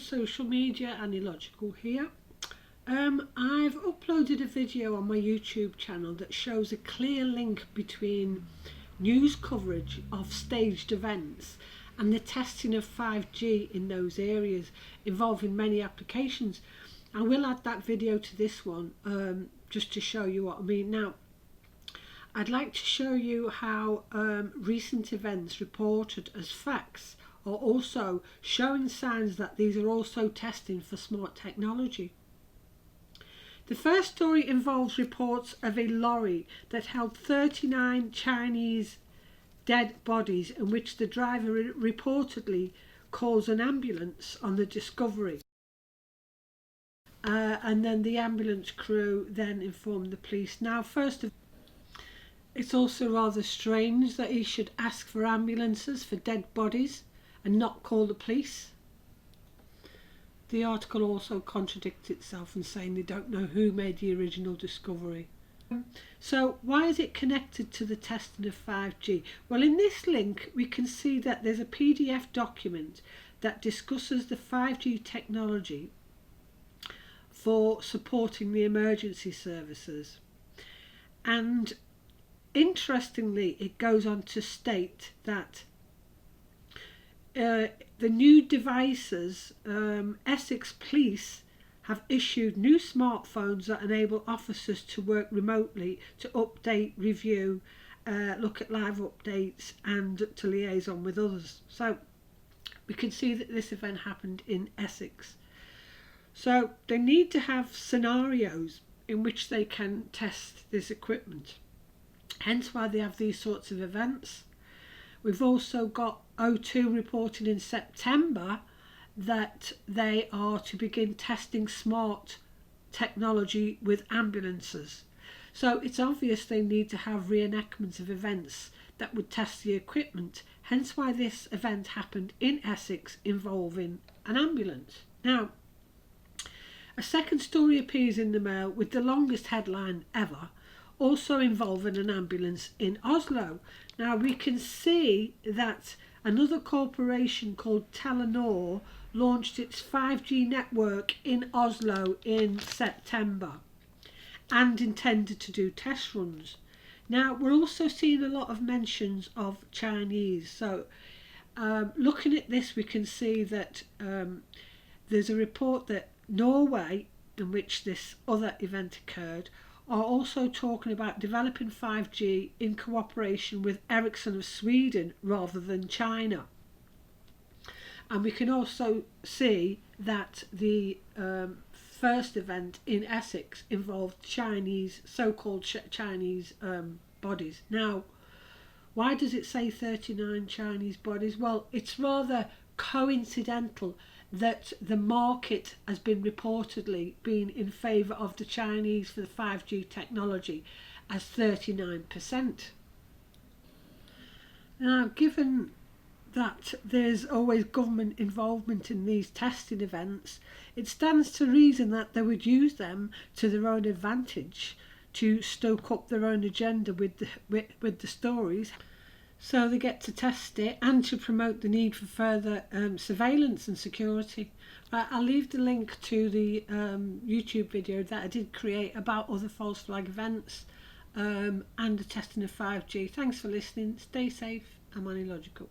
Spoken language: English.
social media, Annie Logical here. I've uploaded a video on my YouTube channel that shows a clear link between news coverage of staged events and the testing of 5G in those areas, involving many applications. I will add that video to this one just to show you what I mean. Now, I'd like to show you how recent events reported as facts are also showing signs that these are also testing for smart technology. The first story involves reports of a lorry that held 39 Chinese dead bodies, in which the driver reportedly calls an ambulance on the discovery. And then the ambulance crew then informed the police. Now, first of all, it's also rather strange that he should ask for ambulances for dead bodies and not call the police. The article also contradicts itself in saying they don't know who made the original discovery. So why is it connected to the testing of 5G? Well, in this link we can see that there's a PDF document that discusses the 5G technology for supporting the emergency services. And interestingly, it goes on to state that the new devices, Essex Police have issued new smartphones that enable officers to work remotely, to update, review, look at live updates and to liaison with others. So we can see that this event happened in Essex. So they need to have scenarios in which they can test this equipment, hence why they have these sorts of events. We've also got O2 reporting in September that they are to begin testing smart technology with ambulances. So it's obvious they need to have reenactments of events that would test the equipment, hence why this event happened in Essex involving an ambulance. Now, a second story appears in the Mail with the longest headline ever, also involving an ambulance in Oslo. Now we can see that another corporation called Telenor launched its 5G network in Oslo in September and intended to do test runs. Now we're also seeing a lot of mentions of Chinese. So looking at this, we can see that there's a report that Norway, in which this other event occurred, are also talking about developing 5G in cooperation with Ericsson of Sweden rather than China. And we can also see that the first event in Essex involved Chinese, so-called Chinese bodies. Now, why does it say 39 Chinese bodies? Well, it's rather coincidental that the market has been reportedly been in favour of the Chinese for the 5G technology as 39%. Now, given that there's always government involvement in these testing events, it stands to reason that they would use them to their own advantage to stoke up their own agenda with the stories. So they get to test it and to promote the need for further surveillance and security. I'll leave the link to the YouTube video that I did create about other false flag events and the testing of 5G. Thanks for listening. Stay safe. I'm Annie Logical.